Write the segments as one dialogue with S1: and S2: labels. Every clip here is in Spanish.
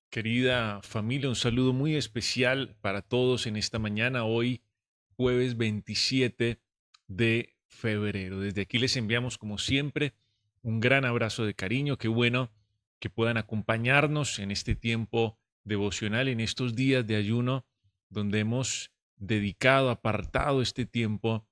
S1: Querida familia, un saludo muy especial para todos en esta mañana, hoy jueves 27 de febrero. Desde aquí les enviamos, como siempre, un gran abrazo de cariño. Qué bueno que puedan acompañarnos en este tiempo devocional, en estos días de ayuno, donde hemos dedicado, apartado este tiempo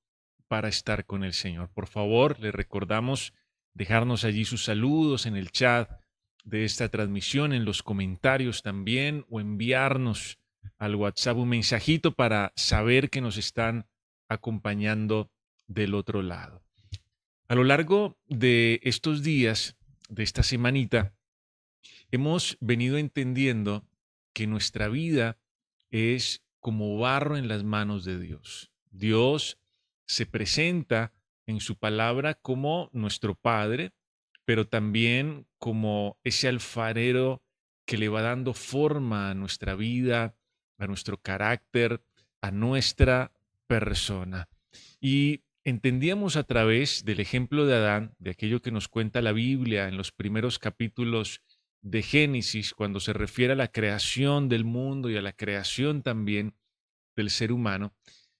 S1: para estar con el Señor. Por favor, les recordamos dejarnos allí sus saludos en el chat de esta transmisión, en los comentarios también, o enviarnos al WhatsApp un mensajito para saber que nos están acompañando del otro lado. A lo largo de estos días, de esta semanita, hemos venido entendiendo que nuestra vida es como barro en las manos de Dios. Dios se presenta en su palabra como nuestro Padre, pero también como ese alfarero que le va dando forma a nuestra vida, a nuestro carácter, a nuestra persona. Y entendíamos a través del ejemplo de Adán, de aquello que nos cuenta la Biblia en los primeros capítulos de Génesis, cuando se refiere a la creación del mundo y a la creación también del ser humano,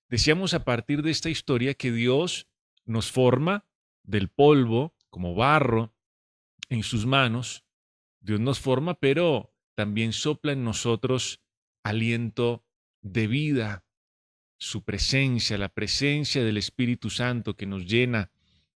S1: decíamos a partir de esta historia que Dios nos forma del polvo como barro en sus manos. Dios nos forma, pero también sopla en nosotros aliento de vida, su presencia, la presencia del Espíritu Santo que nos llena,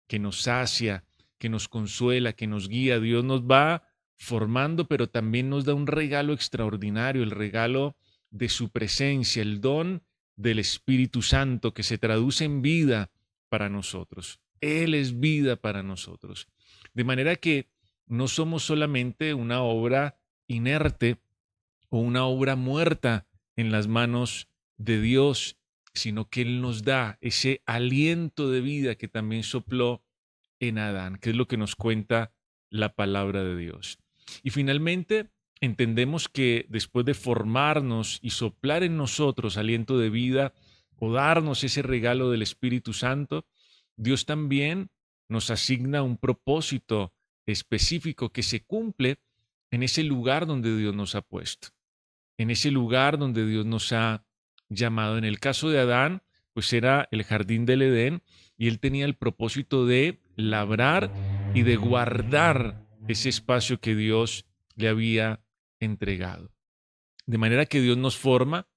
S1: que nos sacia, que nos consuela, que nos guía. Dios nos va formando, pero también nos da un regalo extraordinario, el regalo de su presencia, el don del Espíritu Santo que se traduce en vida para nosotros. Él es vida para nosotros. De manera que no somos solamente una obra inerte o una obra muerta en las manos de Dios, sino que Él nos da ese aliento de vida que también sopló en Adán, que es lo que nos cuenta la palabra de Dios. Y finalmente entendemos que después de formarnos y soplar en nosotros aliento de vida o darnos ese regalo del Espíritu Santo, Dios también nos asigna un propósito específico que se cumple en ese lugar donde Dios nos ha puesto, en ese lugar donde Dios nos ha llamado. En el caso de Adán, pues era el jardín del Edén y él tenía el propósito de labrar y de guardar ese espacio que Dios le había entregado. De manera que Dios nos forma,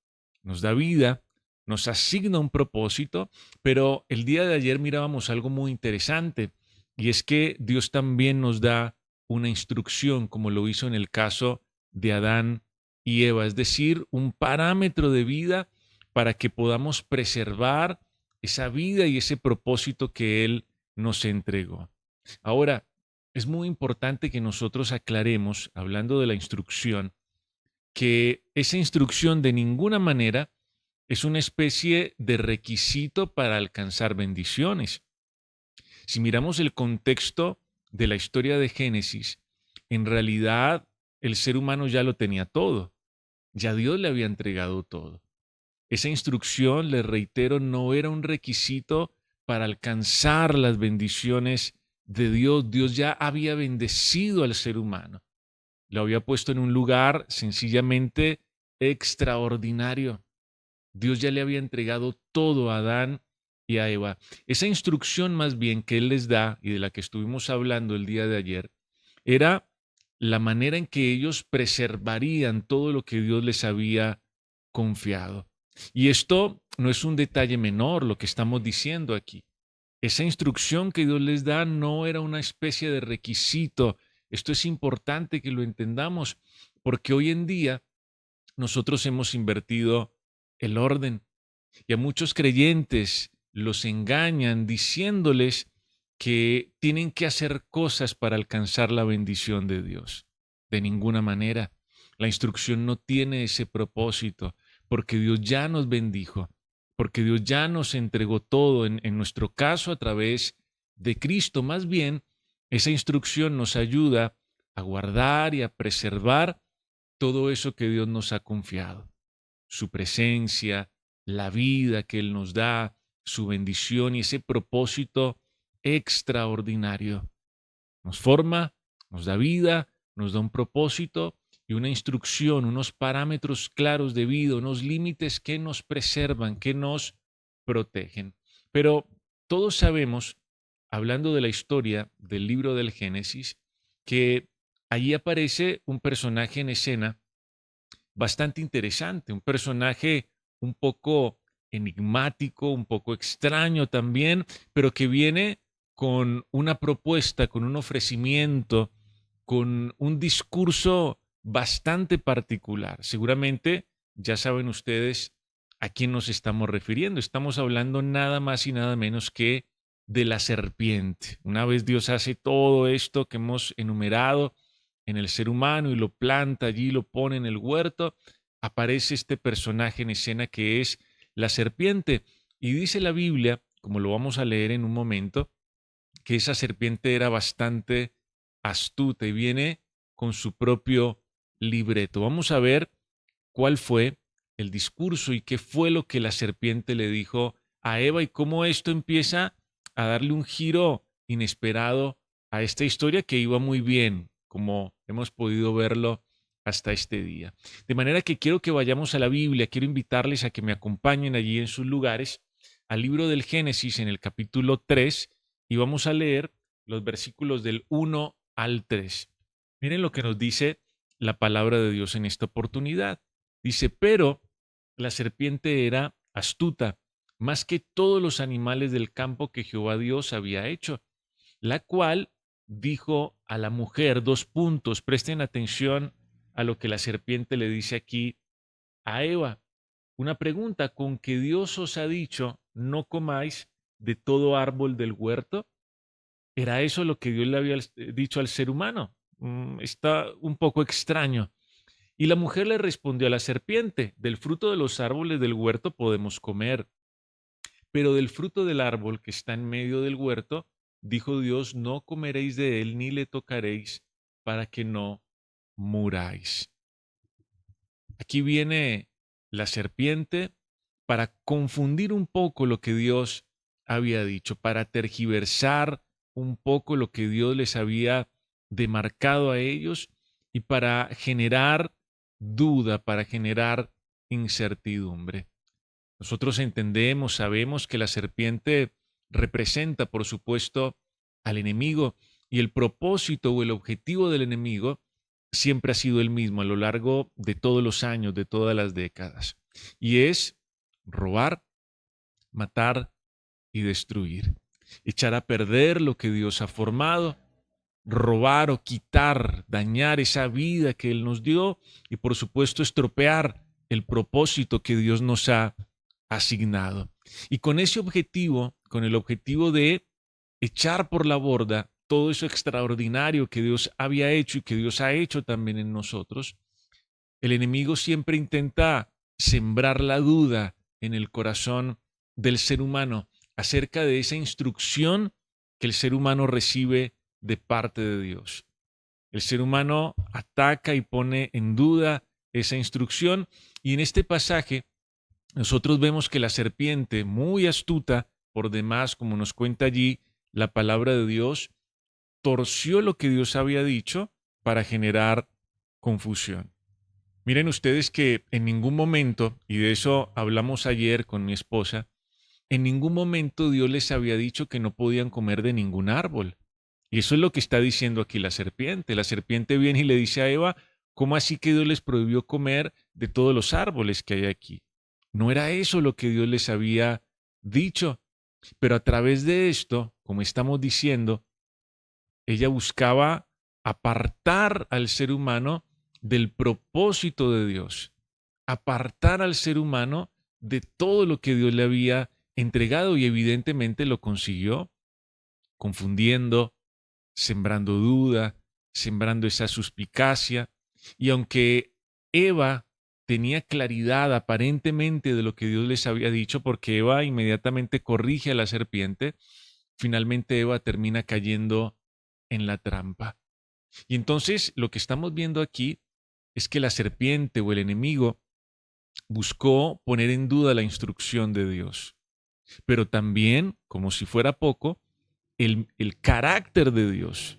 S1: nos da vida, nos asigna un propósito, pero el día de ayer mirábamos algo muy interesante y es que Dios también nos da una instrucción, como lo hizo en el caso de Adán y Eva, es decir, un parámetro de vida para que podamos preservar esa vida y ese propósito que Él nos entregó. Ahora, es muy importante que nosotros aclaremos, hablando de la instrucción, que esa instrucción de ninguna manera es una especie de requisito para alcanzar bendiciones. Si miramos el contexto de la historia de Génesis, en realidad el ser humano ya lo tenía todo, ya Dios le había entregado todo. Esa instrucción, les reitero, no era un requisito para alcanzar las bendiciones de Dios. Dios ya había bendecido al ser humano. Lo había puesto en un lugar sencillamente extraordinario. Dios ya le había entregado todo a Adán y a Eva. Esa instrucción más bien que Él les da y de la que estuvimos hablando el día de ayer, era la manera en que ellos preservarían todo lo que Dios les había confiado. Y esto no es un detalle menor lo que estamos diciendo aquí. Esa instrucción que Dios les da no era una especie de requisito. Esto es importante que lo entendamos porque hoy en día nosotros hemos invertido el orden y a muchos creyentes los engañan diciéndoles que tienen que hacer cosas para alcanzar la bendición de Dios. De ninguna manera. La instrucción no tiene ese propósito porque Dios ya nos bendijo, porque Dios ya nos entregó todo, en nuestro caso a través de Cristo. Más bien, esa instrucción nos ayuda a guardar y a preservar todo eso que Dios nos ha confiado, su presencia, la vida que Él nos da, su bendición y ese propósito extraordinario. Nos forma, nos da vida, nos da un propósito y una instrucción, unos parámetros claros de vida, unos límites que nos preservan, que nos protegen. Pero todos sabemos, hablando de la historia del libro del Génesis, que allí aparece un personaje en escena bastante interesante, un personaje un poco enigmático, un poco extraño también, pero que viene con una propuesta, con un ofrecimiento, con un discurso bastante particular. Seguramente ya saben ustedes a quién nos estamos refiriendo. Estamos hablando nada más y nada menos que de la serpiente. Una vez Dios hace todo esto que hemos enumerado en el ser humano y lo planta allí, lo pone en el huerto, aparece este personaje en escena que es la serpiente. Y dice la Biblia, como lo vamos a leer en un momento, que esa serpiente era bastante astuta y viene con su propio libreto. Vamos a ver cuál fue el discurso y qué fue lo que la serpiente le dijo a Eva y cómo esto empieza a darle un giro inesperado a esta historia que iba muy bien, como hemos podido verlo hasta este día. De manera que quiero que vayamos a la Biblia, quiero invitarles a que me acompañen allí en sus lugares, al libro del Génesis en el capítulo 3 y vamos a leer los versículos del 1 al 3. Miren lo que nos dice la palabra de Dios en esta oportunidad. Dice, pero la serpiente era astuta, más que todos los animales del campo que Jehová Dios había hecho, la cual dijo a la mujer, dos puntos, presten atención a lo que la serpiente le dice aquí a Eva. Una pregunta, ¿con que Dios os ha dicho, no comáis de todo árbol del huerto? ¿Era eso lo que Dios le había dicho al ser humano? Está un poco extraño. Y la mujer le respondió a la serpiente, del fruto de los árboles del huerto podemos comer, pero del fruto del árbol que está en medio del huerto, dijo Dios, no comeréis de él ni le tocaréis para que no muráis. Aquí viene la serpiente para confundir un poco lo que Dios había dicho, para tergiversar un poco lo que Dios les había demarcado a ellos y para generar duda, para generar incertidumbre. Nosotros entendemos, sabemos que la serpiente representa, por supuesto, al enemigo y el propósito o el objetivo del enemigo siempre ha sido el mismo a lo largo de todos los años, de todas las décadas, y es robar, matar y destruir, echar a perder lo que Dios ha formado, robar o quitar, dañar esa vida que Él nos dio y por supuesto estropear el propósito que Dios nos ha asignado. Y con ese objetivo, con el objetivo de echar por la borda todo eso extraordinario que Dios había hecho y que Dios ha hecho también en nosotros, el enemigo siempre intenta sembrar la duda en el corazón del ser humano acerca de esa instrucción que el ser humano recibe de parte de Dios. El ser humano ataca y pone en duda esa instrucción y en este pasaje nosotros vemos que la serpiente, muy astuta por demás, como nos cuenta allí la palabra de Dios, torció lo que Dios había dicho para generar confusión. Miren ustedes que en ningún momento, y de eso hablamos ayer con mi esposa, en ningún momento Dios les había dicho que no podían comer de ningún árbol. Y eso es lo que está diciendo aquí la serpiente. La serpiente viene y le dice a Eva, ¿cómo así que Dios les prohibió comer de todos los árboles que hay aquí? No era eso lo que Dios les había dicho. Pero a través de esto, como estamos diciendo, ella buscaba apartar al ser humano del propósito de Dios, apartar al ser humano de todo lo que Dios le había entregado y evidentemente lo consiguió, confundiendo, sembrando duda, sembrando esa suspicacia. Y aunque Eva tenía claridad aparentemente de lo que Dios les había dicho, porque Eva inmediatamente corrige a la serpiente, finalmente Eva termina cayendo en la trampa. Y entonces lo que estamos viendo aquí es que la serpiente o el enemigo buscó poner en duda la instrucción de Dios, pero también, como si fuera poco, el carácter de Dios,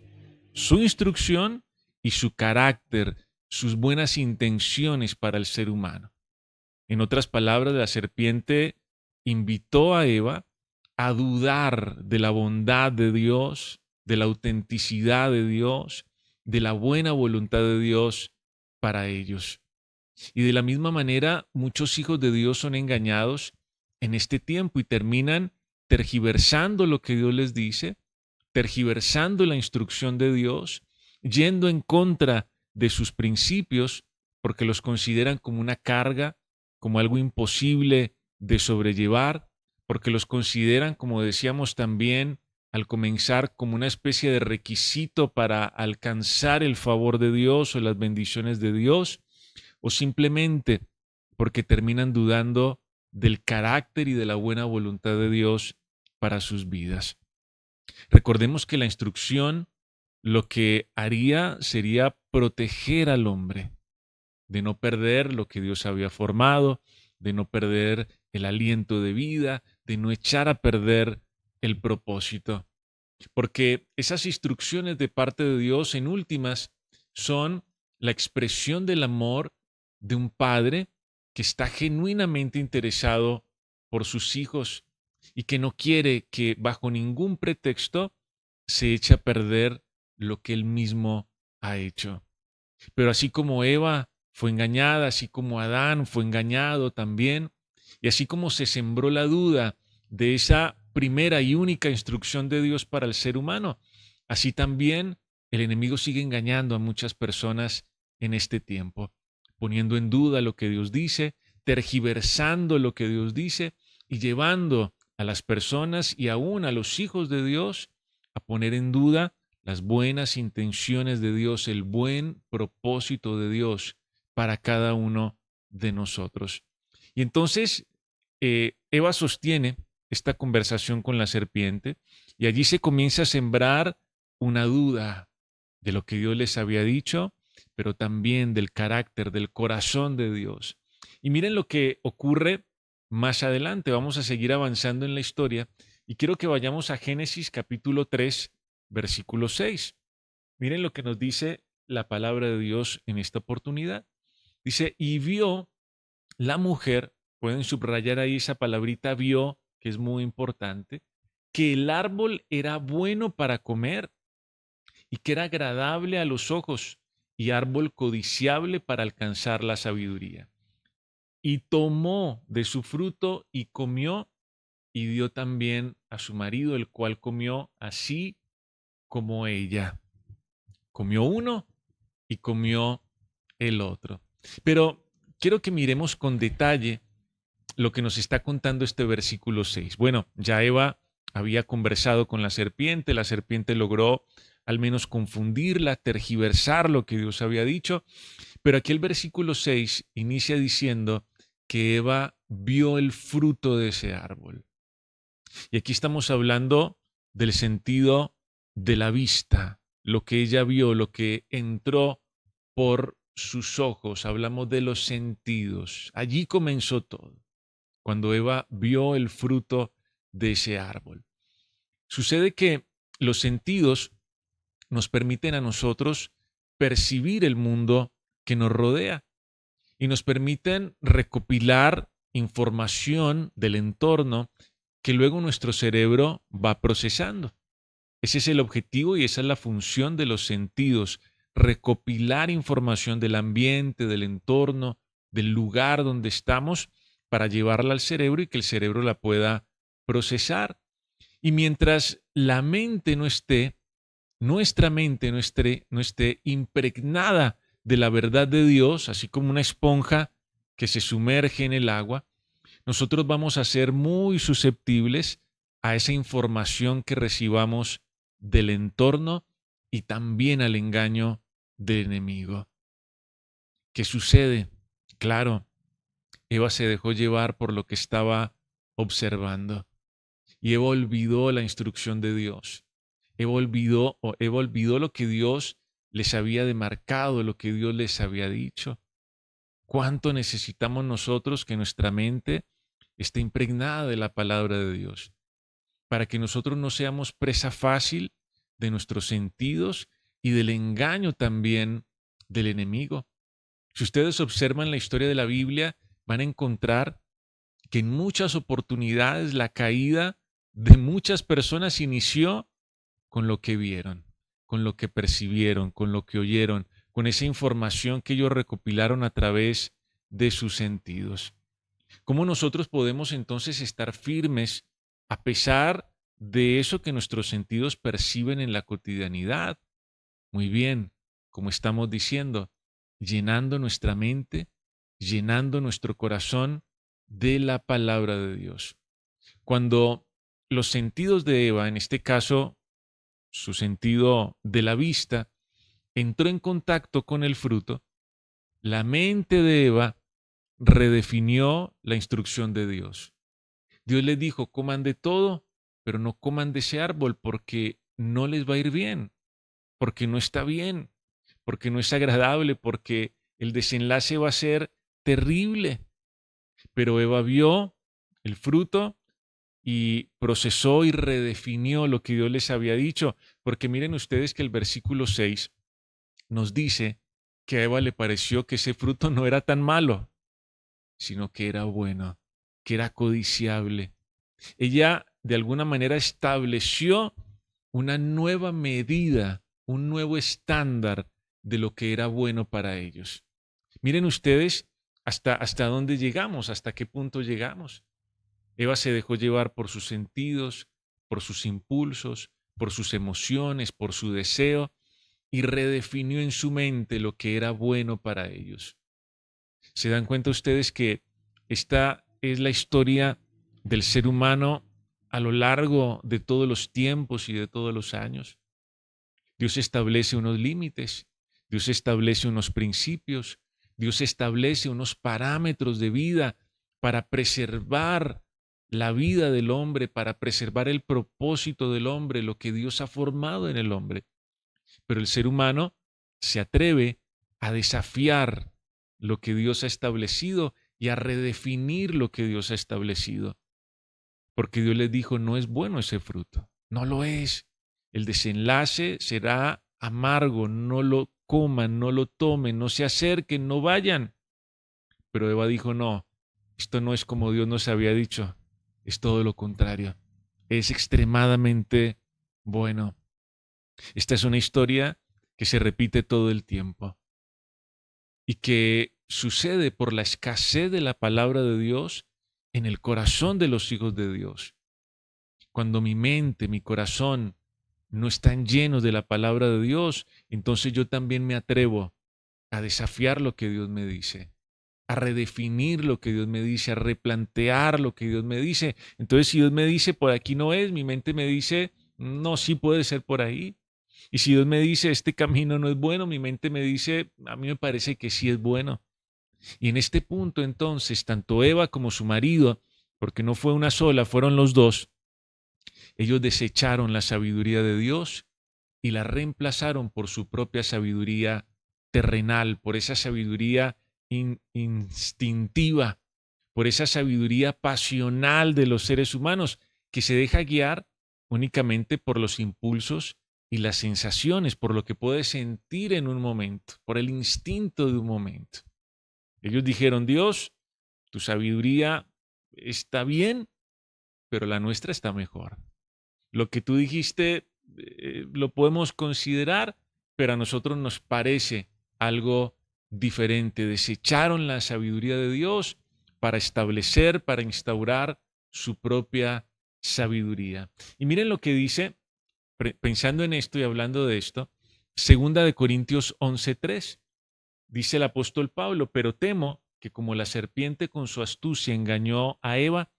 S1: su instrucción y su carácter, sus buenas intenciones para el ser humano. En otras palabras, la serpiente invitó a Eva a dudar de la bondad de Dios, de la autenticidad de Dios, de la buena voluntad de Dios para ellos. Y de la misma manera, muchos hijos de Dios son engañados en este tiempo y terminan tergiversando lo que Dios les dice, tergiversando la instrucción de Dios, yendo en contra de sus principios porque los consideran como una carga, como algo imposible de sobrellevar, porque los consideran, como decíamos también al comenzar, como una especie de requisito para alcanzar el favor de Dios o las bendiciones de Dios, o simplemente porque terminan dudando del carácter y de la buena voluntad de Dios para sus vidas. Recordemos que la instrucción lo que haría sería proteger al hombre de no perder lo que Dios había formado, de no perder el aliento de vida, de no echar a perder el propósito. Porque esas instrucciones de parte de Dios, en últimas, son la expresión del amor de un padre que está genuinamente interesado por sus hijos y que no quiere que bajo ningún pretexto se eche a perder lo que él mismo ha hecho. Pero así como Eva fue engañada, así como Adán fue engañado también, y así como se sembró la duda de esa primera y única instrucción de Dios para el ser humano, así también el enemigo sigue engañando a muchas personas en este tiempo, poniendo en duda lo que Dios dice, tergiversando lo que Dios dice y llevando a las personas y aún a los hijos de Dios a poner en duda las buenas intenciones de Dios, el buen propósito de Dios para cada uno de nosotros. Y entonces Eva sostiene esta conversación con la serpiente y allí se comienza a sembrar una duda de lo que Dios les había dicho, pero también del carácter, del corazón de Dios. Y miren lo que ocurre más adelante. Vamos a seguir avanzando en la historia y quiero que vayamos a Génesis capítulo 3, versículo 6. Miren lo que nos dice la palabra de Dios en esta oportunidad. Dice, y vio la mujer, pueden subrayar ahí esa palabrita vio, que es muy importante, que el árbol era bueno para comer y que era agradable a los ojos y árbol codiciable para alcanzar la sabiduría. Y tomó de su fruto y comió y dio también a su marido, el cual comió así como ella. Comió uno y comió el otro. Pero quiero que miremos con detalle lo que nos está contando este versículo 6. Bueno, ya Eva había conversado con la serpiente logró al menos confundirla, tergiversar lo que Dios había dicho, pero aquí el versículo 6 inicia diciendo que Eva vio el fruto de ese árbol. Y aquí estamos hablando del sentido de la vista, lo que ella vio, lo que entró por sus ojos. Hablamos de los sentidos. Allí comenzó todo, cuando Eva vio el fruto de ese árbol. Sucede que los sentidos nos permiten a nosotros percibir el mundo que nos rodea y nos permiten recopilar información del entorno que luego nuestro cerebro va procesando. Ese es el objetivo y esa es la función de los sentidos, recopilar información del ambiente, del entorno, del lugar donde estamos para llevarla al cerebro y que el cerebro la pueda procesar. Y mientras la mente no esté, nuestra mente no esté impregnada de la verdad de Dios, así como una esponja que se sumerge en el agua, nosotros vamos a ser muy susceptibles a esa información que recibamos del entorno y también al engaño del enemigo. ¿Qué sucede? Claro, Eva se dejó llevar por lo que estaba observando y Eva olvidó la instrucción de Dios. Eva olvidó lo que Dios les había demarcado, lo que Dios les había dicho. ¿Cuánto necesitamos nosotros que nuestra mente esté impregnada de la palabra de Dios para que nosotros no seamos presa fácil de nuestros sentidos y del engaño también del enemigo. Si ustedes observan la historia de la Biblia, van a encontrar que en muchas oportunidades la caída de muchas personas inició con lo que vieron, con lo que percibieron, con lo que oyeron, con esa información que ellos recopilaron a través de sus sentidos. ¿Cómo nosotros podemos entonces estar firmes a pesar de eso que nuestros sentidos perciben en la cotidianidad? Muy bien, como estamos diciendo, llenando nuestra mente, llenando nuestro corazón de la palabra de Dios. Cuando los sentidos de Eva, en este caso su sentido de la vista, entró en contacto con el fruto, la mente de Eva redefinió la instrucción de Dios. Dios les dijo, coman de todo, pero no coman de ese árbol porque no les va a ir bien, porque no está bien, porque no es agradable, porque el desenlace va a ser terrible. Pero Eva vio el fruto y procesó y redefinió lo que Dios les había dicho, porque miren ustedes que el versículo 6 nos dice que a Eva le pareció que ese fruto no era tan malo, sino que era bueno, que era codiciable. Ella de alguna manera estableció una nueva medida, un nuevo estándar de lo que era bueno para ellos. Miren ustedes hasta dónde llegamos, hasta qué punto llegamos. Eva se dejó llevar por sus sentidos, por sus impulsos, por sus emociones, por su deseo, y redefinió en su mente lo que era bueno para ellos. ¿Se dan cuenta ustedes que esta es la historia del ser humano a lo largo de todos los tiempos y de todos los años? Dios establece unos límites, Dios establece unos principios, Dios establece unos parámetros de vida para preservar la vida del hombre, para preservar el propósito del hombre, lo que Dios ha formado en el hombre. Pero el ser humano se atreve a desafiar lo que Dios ha establecido y a redefinir lo que Dios ha establecido. Porque Dios les dijo, no es bueno ese fruto, no lo es. El desenlace será amargo, no lo coman, no lo tomen, no se acerquen, no vayan. Pero Eva dijo, no, esto no es como Dios nos había dicho, es todo lo contrario, es extremadamente bueno. Esta es una historia que se repite todo el tiempo y que sucede por la escasez de la palabra de Dios en el corazón de los hijos de Dios. Cuando mi mente, mi corazón no están llenos de la palabra de Dios, entonces yo también me atrevo a desafiar lo que Dios me dice, a redefinir lo que Dios me dice, a replantear lo que Dios me dice. Entonces, si Dios me dice por aquí no es, mi mente me dice, no, sí puede ser por ahí. Y si Dios me dice, este camino no es bueno, mi mente me dice, a mí me parece que sí es bueno. Y en este punto, entonces, tanto Eva como su marido, porque no fue una sola, fueron los dos, ellos desecharon la sabiduría de Dios y la reemplazaron por su propia sabiduría terrenal, por esa sabiduría instintiva, por esa sabiduría pasional de los seres humanos que se deja guiar únicamente por los impulsos y las sensaciones, por lo que puede sentir en un momento, por el instinto de un momento. Ellos dijeron, Dios, tu sabiduría está bien, pero la nuestra está mejor. Lo que tú dijiste lo podemos considerar, pero a nosotros nos parece algo diferente. Desecharon la sabiduría de Dios para establecer, para instaurar su propia sabiduría. Y miren lo que dice, pensando en esto y hablando de esto, segunda de Corintios 11:3. Dice el apóstol Pablo, pero temo que como la serpiente con su astucia engañó a Eva,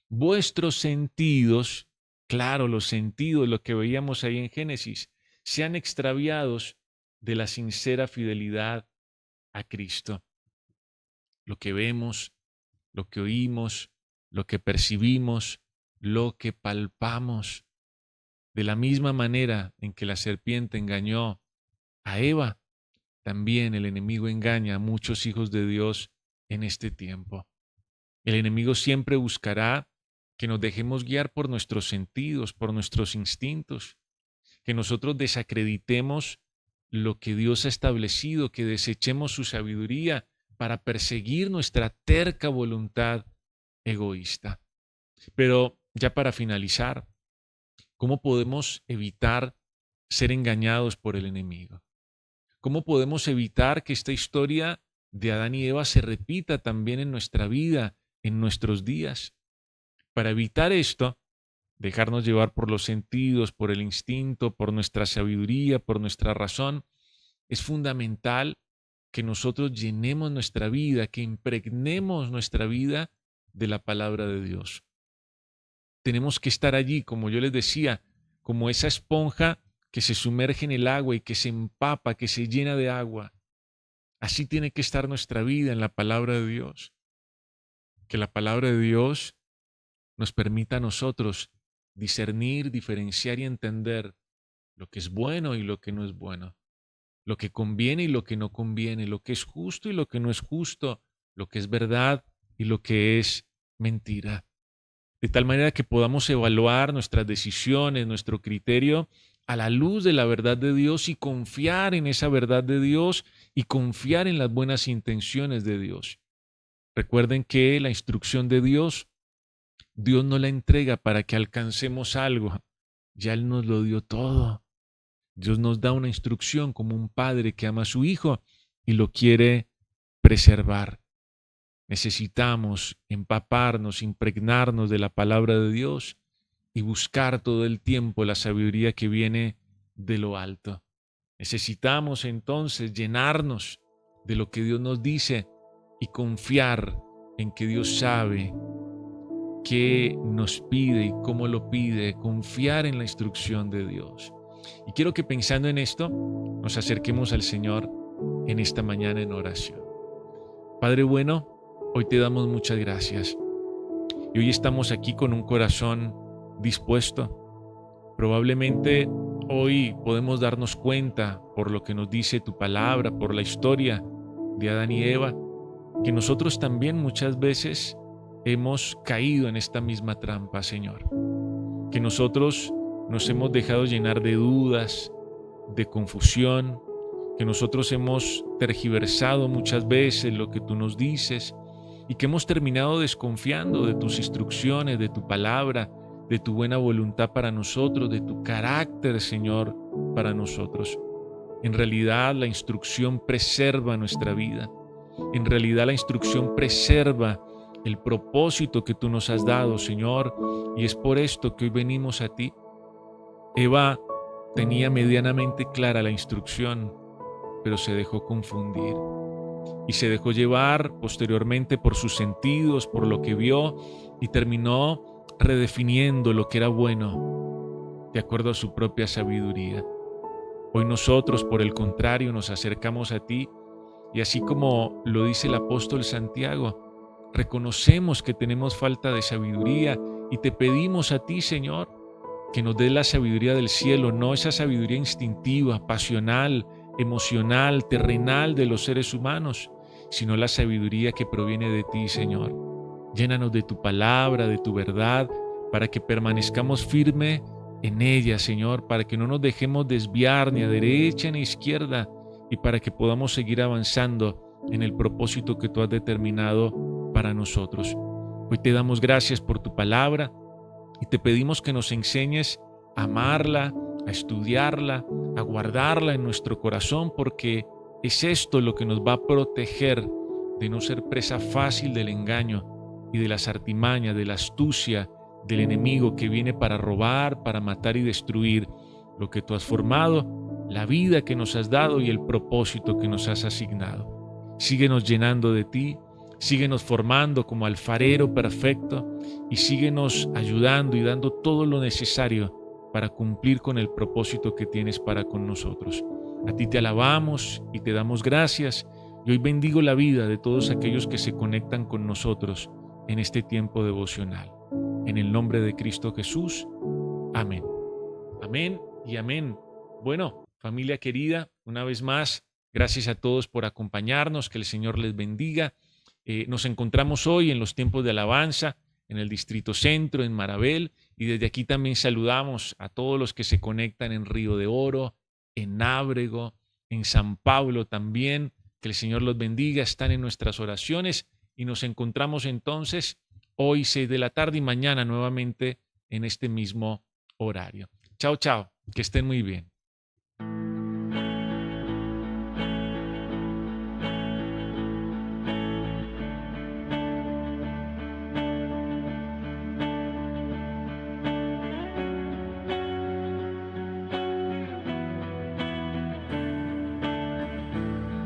S1: vuestros sentidos, claro, los sentidos, lo que veíamos ahí en Génesis, sean extraviados de la sincera fidelidad a Cristo. Lo que vemos, lo que oímos, lo que percibimos, lo que palpamos. De la misma manera en que la serpiente engañó a Eva, también el enemigo engaña a muchos hijos de Dios en este tiempo. El enemigo siempre buscará que nos dejemos guiar por nuestros sentidos, por nuestros instintos, que nosotros desacreditemos lo que Dios ha establecido, que desechemos su sabiduría para perseguir nuestra terca voluntad egoísta. Pero ya para finalizar, ¿cómo podemos evitar ser engañados por el enemigo? ¿Cómo podemos evitar que esta historia de Adán y Eva se repita también en nuestra vida, en nuestros días? Para evitar esto, dejarnos llevar por los sentidos, por el instinto, por nuestra sabiduría, por nuestra razón, es fundamental que nosotros llenemos nuestra vida, que impregnemos nuestra vida de la palabra de Dios. Tenemos que estar allí, como yo les decía, como esa esponja que se sumerge en el agua y que se empapa, que se llena de agua. Así tiene que estar nuestra vida en la palabra de Dios. Que la palabra de Dios nos permita a nosotros discernir, diferenciar y entender lo que es bueno y lo que no es bueno, lo que conviene y lo que no conviene, lo que es justo y lo que no es justo, lo que es verdad y lo que es mentira. De tal manera que podamos evaluar nuestras decisiones, nuestro criterio a la luz de la verdad de Dios y confiar en esa verdad de Dios y confiar en las buenas intenciones de Dios. Recuerden que la instrucción de Dios no la entrega para que alcancemos algo. Ya Él nos lo dio todo. Dios nos da una instrucción como un padre que ama a su hijo y lo quiere preservar. Necesitamos empaparnos, impregnarnos de la palabra de Dios y buscar todo el tiempo la sabiduría que viene de lo alto. Necesitamos entonces llenarnos de lo que Dios nos dice y confiar en que Dios sabe qué nos pide y cómo lo pide, confiar en la instrucción de Dios. Y quiero que pensando en esto, nos acerquemos al Señor en esta mañana en oración. Padre bueno, hoy te damos muchas gracias. Y hoy estamos aquí con un corazón dispuesto. Probablemente hoy podemos darnos cuenta, por lo que nos dice tu palabra, por la historia de Adán y Eva, que nosotros también muchas veces hemos caído en esta misma trampa, Señor. Que nosotros nos hemos dejado llenar de dudas, de confusión, que nosotros hemos tergiversado muchas veces lo que tú nos dices y que hemos terminado desconfiando de tus instrucciones, de tu palabra, de tu buena voluntad para nosotros, de tu carácter, Señor, para nosotros. En realidad, la instrucción preserva nuestra vida. En realidad, la instrucción preserva el propósito que tú nos has dado, Señor, y es por esto que hoy venimos a ti. Eva tenía medianamente clara la instrucción, pero se dejó confundir y se dejó llevar posteriormente por sus sentidos, por lo que vio y terminó redefiniendo lo que era bueno de acuerdo a su propia sabiduría. Hoy nosotros, por el contrario, nos acercamos a ti y así como lo dice el apóstol Santiago, reconocemos que tenemos falta de sabiduría y te pedimos a ti, Señor, que nos des la sabiduría del cielo, no esa sabiduría instintiva, pasional, emocional, terrenal de los seres humanos, sino la sabiduría que proviene de ti, Señor. Llénanos de tu palabra, de tu verdad, para que permanezcamos firmes en ella, Señor, para que no nos dejemos desviar ni a derecha ni a izquierda y para que podamos seguir avanzando en el propósito que tú has determinado para nosotros. Hoy te damos gracias por tu palabra y te pedimos que nos enseñes a amarla, a estudiarla, a guardarla en nuestro corazón, porque es esto lo que nos va a proteger de no ser presa fácil del engaño y de las artimañas, de la astucia del enemigo que viene para robar, para matar y destruir lo que tú has formado, la vida que nos has dado y el propósito que nos has asignado. Síguenos llenando de ti, síguenos formando como alfarero perfecto y síguenos ayudando y dando todo lo necesario para cumplir con el propósito que tienes para con nosotros. A ti te alabamos y te damos gracias y hoy bendigo la vida de todos aquellos que se conectan con nosotros en este tiempo devocional. En el nombre de Cristo Jesús. Amén. Amén y amén. Bueno, familia querida, una vez más, gracias a todos por acompañarnos, que el Señor les bendiga. Nos encontramos hoy en los tiempos de alabanza, en el Distrito Centro, en Marabel, y desde aquí también saludamos a todos los que se conectan en Río de Oro, en Ábrego, en San Pablo también. Que el Señor los bendiga, están en nuestras oraciones y nos encontramos entonces hoy 6 de la tarde y mañana nuevamente en este mismo horario. Chao, chao, que estén muy bien.